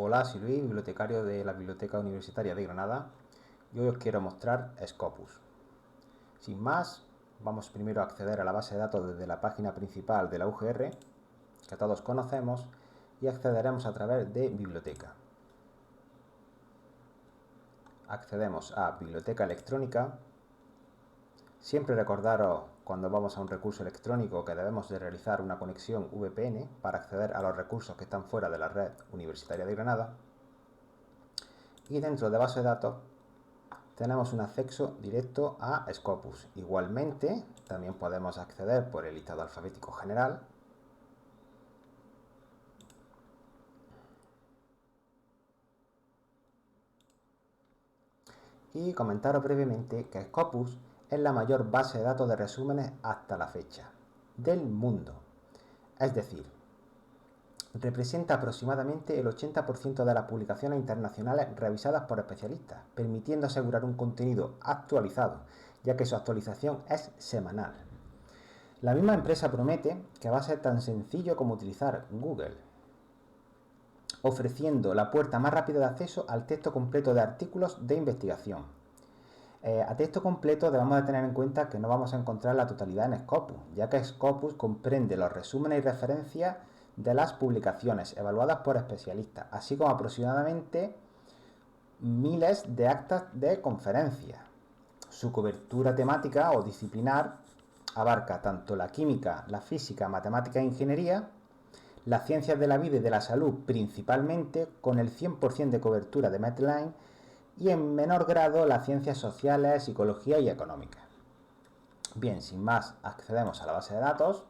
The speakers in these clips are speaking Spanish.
Hola, soy Luis, bibliotecario de la Biblioteca Universitaria de Granada, y hoy os quiero mostrar Scopus. Sin más, vamos primero a acceder a la base de datos desde la página principal de la UGR, que todos conocemos, y accederemos a través de Biblioteca. Accedemos a Biblioteca Electrónica. Siempre recordaros cuando vamos a un recurso electrónico que debemos de realizar una conexión VPN para acceder a los recursos que están fuera de la red universitaria de Granada. Y dentro de base de datos tenemos un acceso directo a Scopus. Igualmente, también podemos acceder por el listado alfabético general. Y comentaros brevemente que Scopus es la mayor base de datos de resúmenes hasta la fecha del mundo. Es decir, representa aproximadamente el 80% de las publicaciones internacionales revisadas por especialistas, permitiendo asegurar un contenido actualizado, ya que su actualización es semanal. La misma empresa promete que va a ser tan sencillo como utilizar Google, ofreciendo la puerta más rápida de acceso al texto completo de artículos de investigación. A texto completo debemos de tener en cuenta que no vamos a encontrar la totalidad en Scopus, ya que Scopus comprende los resúmenes y referencias de las publicaciones evaluadas por especialistas, así como aproximadamente miles de actas de conferencias. Su cobertura temática o disciplinar abarca tanto la química, la física, matemática e ingeniería, las ciencias de la vida y de la salud principalmente, con el 100% de cobertura de Medline, y en menor grado las ciencias sociales, psicología y económica. Bien, sin más, accedemos a la base de datos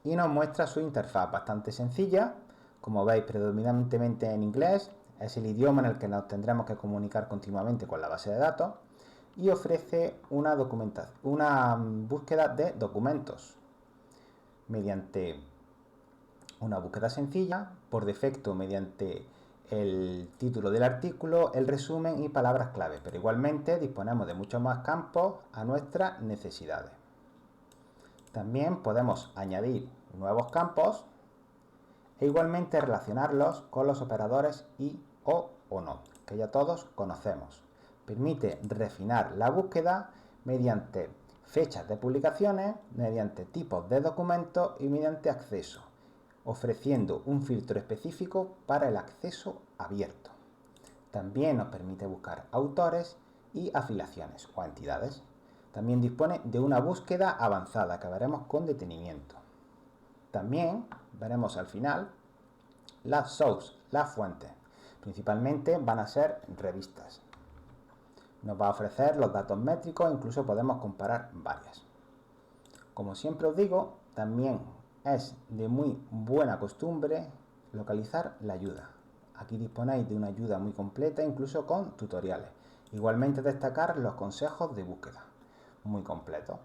y nos muestra su interfaz bastante sencilla. Como veis, predominantemente en inglés, es el idioma en el que nos tendremos que comunicar continuamente con la base de datos, y ofrece una búsqueda de documentos mediante una búsqueda sencilla, por defecto mediante el título del artículo, el resumen y palabras clave, pero igualmente disponemos de muchos más campos a nuestras necesidades. También podemos añadir nuevos campos e igualmente relacionarlos con los operadores y o no, que ya todos conocemos. Permite refinar la búsqueda mediante fechas de publicaciones, mediante tipos de documentos y mediante acceso, ofreciendo un filtro específico para el acceso abierto. También nos permite buscar autores y afiliaciones o entidades. También dispone de una búsqueda avanzada que veremos con detenimiento. También veremos al final las source, las fuentes. Principalmente van a ser revistas. Nos va a ofrecer los datos métricos, incluso podemos comparar varias. Como siempre os digo, también es de muy buena costumbre localizar la ayuda. Aquí disponéis de una ayuda muy completa, incluso con tutoriales. Igualmente destacar los consejos de búsqueda, muy completos,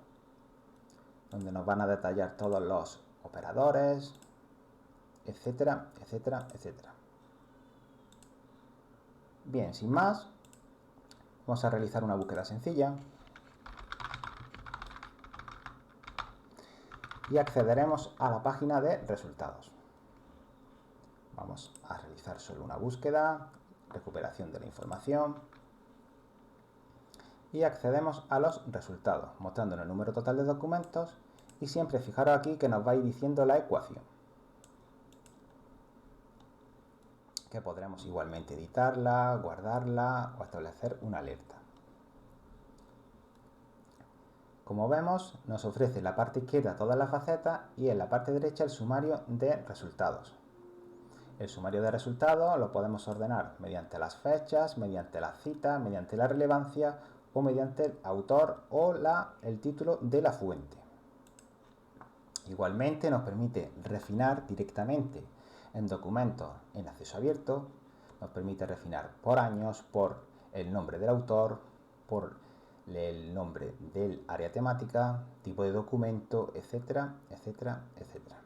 donde nos van a detallar todos los operadores, etcétera, etcétera, etcétera. Bien, sin más, vamos a realizar una búsqueda sencilla y accederemos a la página de resultados. Vamos a realizar solo una búsqueda, recuperación de la información, y accedemos a los resultados, mostrándonos el número total de documentos, y siempre fijaros aquí que nos va a ir diciendo la ecuación, que podremos igualmente editarla, guardarla o establecer una alerta. Como vemos, nos ofrece en la parte izquierda todas las facetas y en la parte derecha el sumario de resultados. El sumario de resultados lo podemos ordenar mediante las fechas, mediante las citas, mediante la relevancia o mediante el autor o el título de la fuente. Igualmente nos permite refinar directamente en documentos en acceso abierto, nos permite refinar por años, por el nombre del autor, por el nombre del área temática, tipo de documento, etcétera, etcétera, etcétera.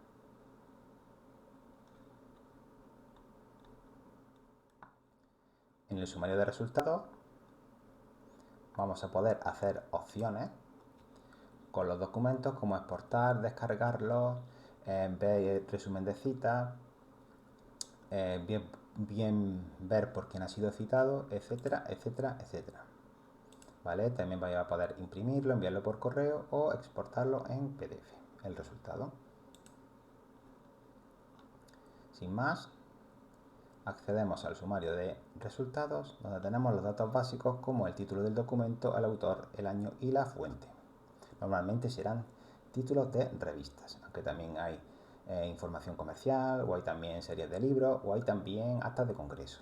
En el sumario de resultados vamos a poder hacer opciones con los documentos como exportar, descargarlos, ver resumen de citas, bien ver por quién ha sido citado, etcétera, etcétera, etcétera. ¿Vale? También vais a poder imprimirlo, enviarlo por correo o exportarlo en PDF, el resultado. Sin más, accedemos al sumario de resultados, donde tenemos los datos básicos como el título del documento, el autor, el año y la fuente. Normalmente serán títulos de revistas, aunque también hay información comercial, o hay también series de libros, o hay también actas de congreso.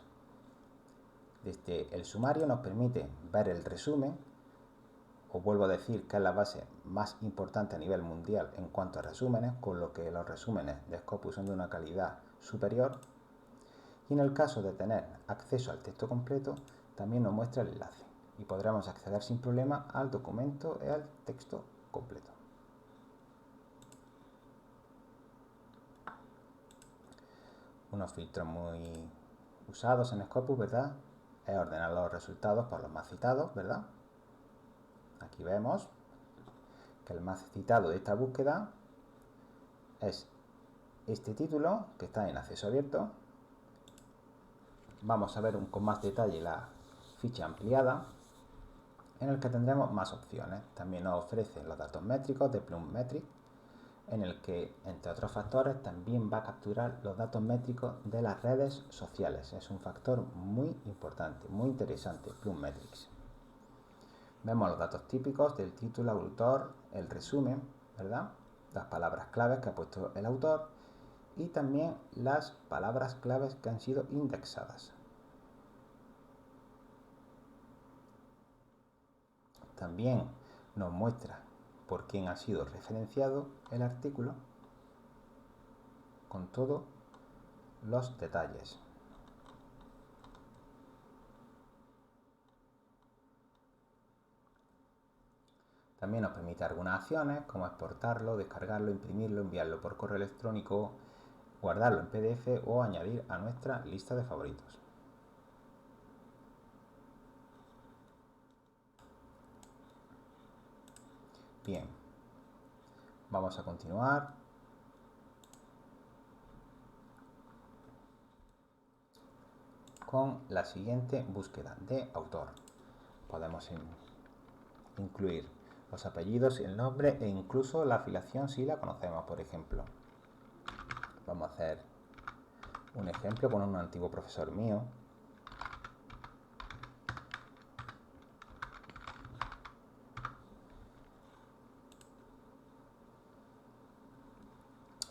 Desde el sumario nos permite ver el resumen. Os vuelvo a decir que es la base más importante a nivel mundial en cuanto a resúmenes, con lo que los resúmenes de Scopus son de una calidad superior. Y en el caso de tener acceso al texto completo, también nos muestra el enlace y podremos acceder sin problema al documento y al texto completo. Unos filtros muy usados en Scopus, ¿verdad? Es ordenar los resultados por los más citados, ¿verdad? Aquí vemos que el más citado de esta búsqueda es este título, que está en acceso abierto. Vamos a ver con más detalle la ficha ampliada, en el que tendremos más opciones. También nos ofrece los datos métricos de Plummetric, en el que, entre otros factores, también va a capturar los datos métricos de las redes sociales. Es un factor muy importante, muy interesante, Plummetrics. Vemos los datos típicos del título, autor, el resumen, ¿verdad? Las palabras claves que ha puesto el autor y también las palabras claves que han sido indexadas. También nos muestra por quién ha sido referenciado el artículo con todos los detalles. También nos permite algunas acciones como exportarlo, descargarlo, imprimirlo, enviarlo por correo electrónico, guardarlo en PDF o añadir a nuestra lista de favoritos. Bien, vamos a continuar. Con la siguiente búsqueda de autor. Podemos incluir los apellidos, el nombre e incluso la afiliación si la conocemos, por ejemplo. Vamos a hacer un ejemplo con un antiguo profesor mío.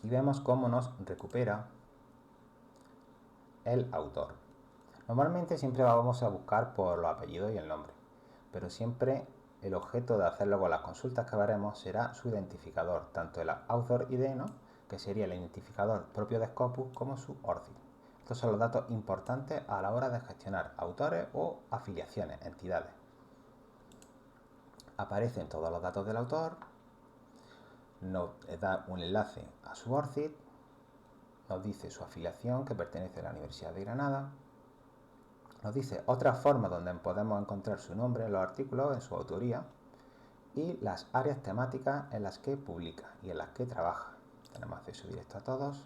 Y vemos cómo nos recupera el autor. Normalmente siempre vamos a buscar por los apellidos y el nombre, pero siempre el objeto de hacerlo con las consultas que veremos será su identificador, tanto el author ID, ¿no?, que sería el identificador propio de Scopus, como su ORCID. Estos son los datos importantes a la hora de gestionar autores o afiliaciones, entidades. Aparecen todos los datos del autor, nos da un enlace a su ORCID, nos dice su afiliación, que pertenece a la Universidad de Granada, nos dice otras formas donde podemos encontrar su nombre en los artículos, en su autoría, y las áreas temáticas en las que publica y en las que trabaja. Tenemos acceso directo a todos.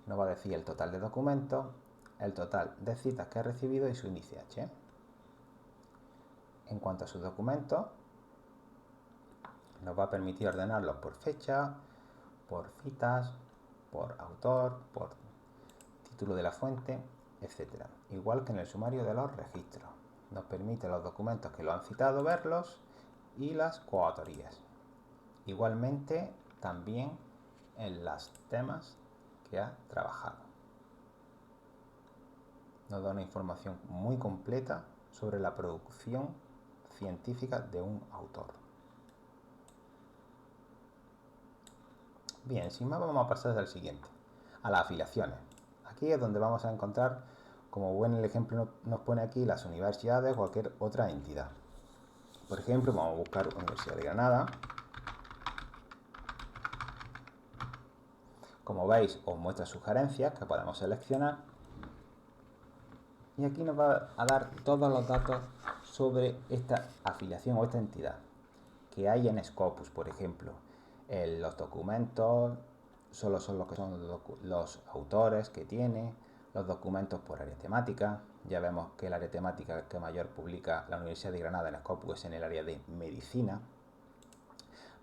Nos va a decir el total de documentos, el total de citas que ha recibido y su índice H. En cuanto a sus documentos, nos va a permitir ordenarlos por fecha, por citas, por autor, por título de la fuente, etc. Igual que en el sumario de los registros. Nos permite los documentos que lo han citado verlos y las coautorías. Igualmente también en los temas que ha trabajado. Nos da una información muy completa sobre la producción científica de un autor. Bien, sin más vamos a pasar al siguiente, a las afiliaciones. Aquí es donde vamos a encontrar, como buen el ejemplo nos pone aquí, las universidades o cualquier otra entidad. Por ejemplo, vamos a buscar Universidad de Granada. Como veis, os muestra sugerencias que podemos seleccionar. Y aquí nos va a dar todos los datos sobre esta afiliación o esta entidad que hay en Scopus, por ejemplo. Los documentos solo son los que son los autores que tiene, los documentos por área temática. Ya vemos que el área temática que mayor publica la Universidad de Granada en Scopus es en el área de medicina.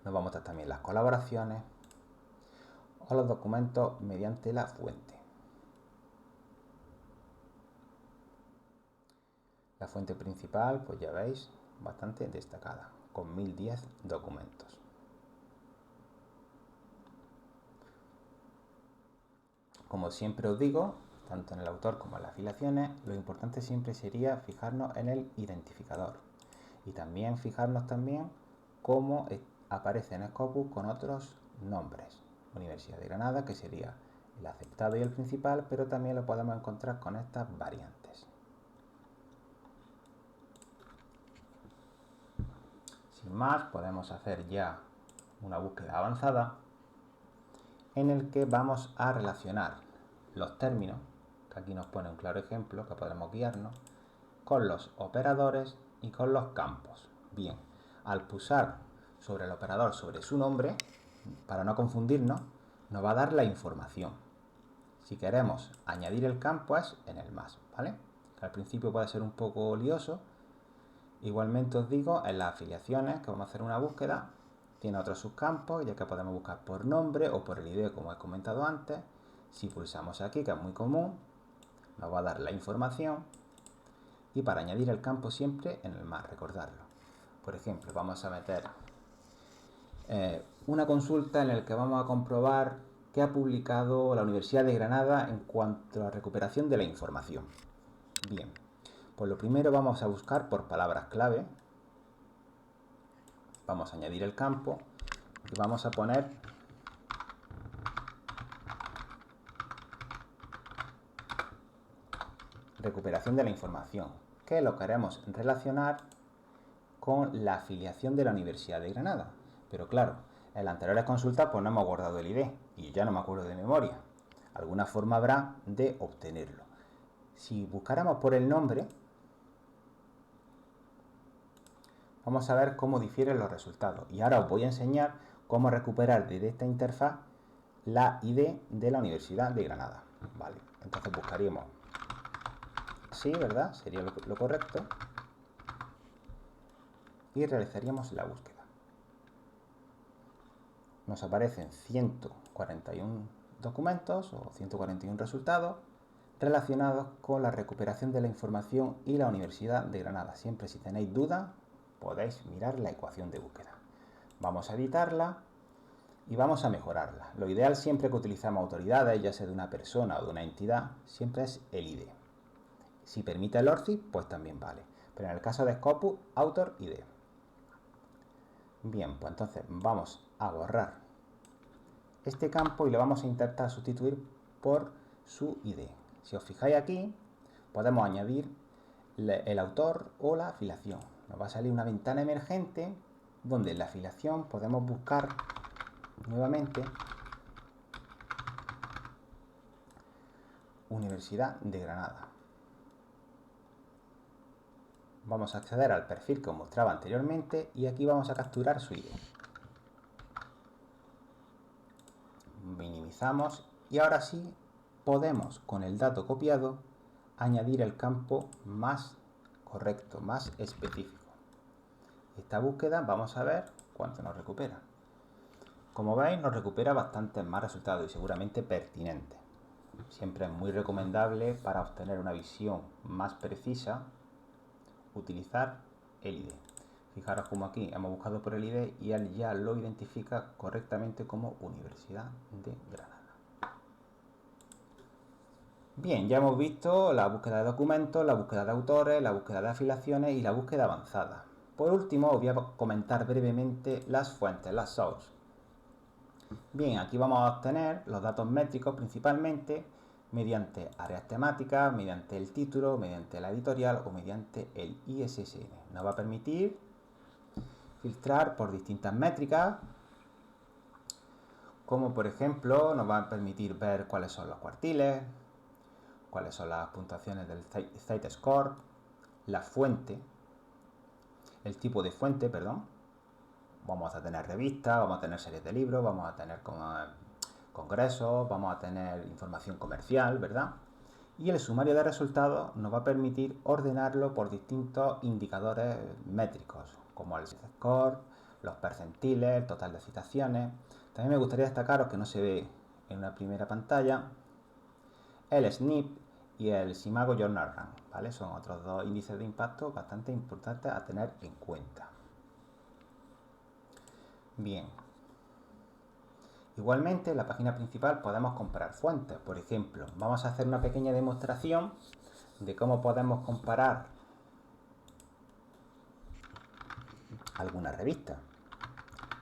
Nos va a mostrar también las colaboraciones o los documentos mediante la fuente. La fuente principal, pues ya veis, bastante destacada, con 1010 documentos. Como siempre os digo, tanto en el autor como en las afiliaciones, lo importante siempre sería fijarnos en el identificador y también fijarnos cómo aparece en Scopus con otros nombres. Universidad de Granada, que sería el aceptado y el principal, pero también lo podemos encontrar con estas variantes. Sin más, podemos hacer ya una búsqueda avanzada en el que vamos a relacionar los términos, que aquí nos pone un claro ejemplo que podemos guiarnos, con los operadores y con los campos. Bien, al pulsar sobre el operador sobre su nombre, para no confundirnos, nos va a dar la información. Si queremos añadir el campo es en el más, ¿vale? Que al principio puede ser un poco lioso. Igualmente os digo, en las afiliaciones, que vamos a hacer una búsqueda, tiene otros subcampos, ya que podemos buscar por nombre o por el ID, como he comentado antes. Si pulsamos aquí, que es muy común, nos va a dar la información. Y para añadir el campo siempre en el más, recordarlo. Por ejemplo, vamos a meter una consulta en la que vamos a comprobar qué ha publicado la Universidad de Granada en cuanto a la recuperación de la información. Bien, pues lo primero vamos a buscar por palabras clave. Vamos a añadir el campo y vamos a poner recuperación de la información, que lo queremos relacionar con la afiliación de la Universidad de Granada. Pero claro, en las anteriores consultas pues no hemos guardado el ID y ya no me acuerdo de memoria. Alguna forma habrá de obtenerlo. Si buscáramos por el nombre, vamos a ver cómo difieren los resultados. Y ahora os voy a enseñar cómo recuperar desde esta interfaz la ID de la Universidad de Granada. Vale, entonces buscaríamos así, ¿verdad? Sería lo correcto. Y realizaríamos la búsqueda. Nos aparecen 141 documentos o 141 resultados relacionados con la recuperación de la información y la Universidad de Granada. Siempre si tenéis dudas podéis mirar la ecuación de búsqueda. Vamos a editarla y vamos a mejorarla. Lo ideal siempre que utilizamos autoridades, ya sea de una persona o de una entidad, siempre es el ID. Si permite el ORCID, pues también vale. Pero en el caso de Scopus, autor ID. Bien, pues entonces vamos a borrar este campo y lo vamos a intentar sustituir por su ID. Si os fijáis aquí, podemos añadir el autor o la afiliación. Nos va a salir una ventana emergente donde en la afiliación podemos buscar nuevamente Universidad de Granada. Vamos a acceder al perfil que os mostraba anteriormente y aquí vamos a capturar su ID. Minimizamos y ahora sí podemos, con el dato copiado, añadir el campo más correcto, más específico. Esta búsqueda vamos a ver cuánto nos recupera. Como veis, nos recupera bastantes más resultados y seguramente pertinentes. Siempre es muy recomendable para obtener una visión más precisa utilizar el ID. Fijaros como aquí hemos buscado por el ID y él ya lo identifica correctamente como Universidad de Granada. Bien, ya hemos visto la búsqueda de documentos, la búsqueda de autores, la búsqueda de afiliaciones y la búsqueda avanzada. Por último, os voy a comentar brevemente las fuentes, las sources. Bien, aquí vamos a obtener los datos métricos principalmente mediante áreas temáticas, mediante el título, mediante la editorial o mediante el ISSN. Nos va a permitir filtrar por distintas métricas, como por ejemplo nos va a permitir ver cuáles son los cuartiles, cuáles son las puntuaciones del Site Score, la fuente, el tipo de fuente, perdón. Vamos a tener revistas, vamos a tener series de libros, vamos a tener congresos, vamos a tener información comercial, ¿verdad? Y el sumario de resultados nos va a permitir ordenarlo por distintos indicadores métricos, como el score, los percentiles, el total de citaciones. También me gustaría destacaros que no se ve en una primera pantalla el SNP y el Simago Journal Rank, ¿vale? Son otros dos índices de impacto bastante importantes a tener en cuenta. Bien. Igualmente, en la página principal podemos comparar fuentes. Por ejemplo, vamos a hacer una pequeña demostración de cómo podemos comparar alguna revista.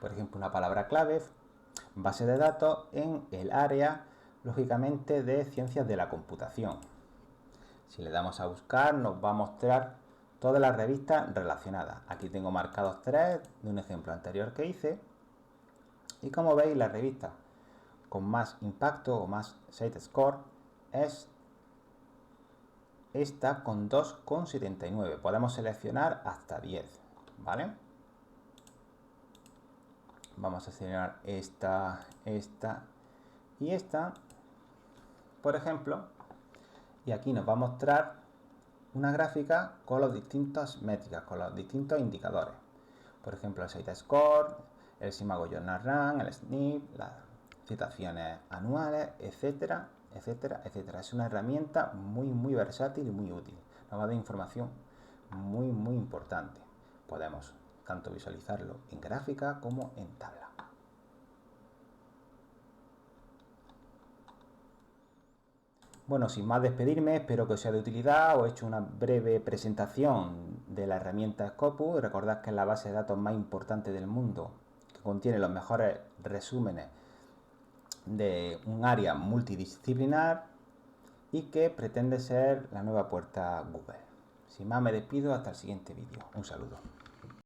Por ejemplo, una palabra clave, base de datos en el área, lógicamente, de ciencias de la computación. Si le damos a buscar, nos va a mostrar todas las revistas relacionadas. Aquí tengo marcados 3 de un ejemplo anterior que hice. Y como veis, la revista con más impacto o más site score es esta con 2,79. Podemos seleccionar hasta 10, ¿vale? Vamos a seleccionar esta y esta, por ejemplo, y aquí nos va a mostrar una gráfica con las distintas métricas, con los distintos indicadores. Por ejemplo, el site score, el Simago Journal Rank, el SNP, las citaciones anuales, etcétera, etcétera, etcétera. Es una herramienta muy versátil y muy útil. Nos va a dar información muy importante. Podemos tanto visualizarlo en gráfica como en tabla. Bueno, sin más despedirme, espero que os sea de utilidad. Os he hecho una breve presentación de la herramienta Scopus. Recordad que es la base de datos más importante del mundo, que contiene los mejores resúmenes de un área multidisciplinar y que pretende ser la nueva puerta Google. Sin más me despido, hasta el siguiente vídeo. Un saludo.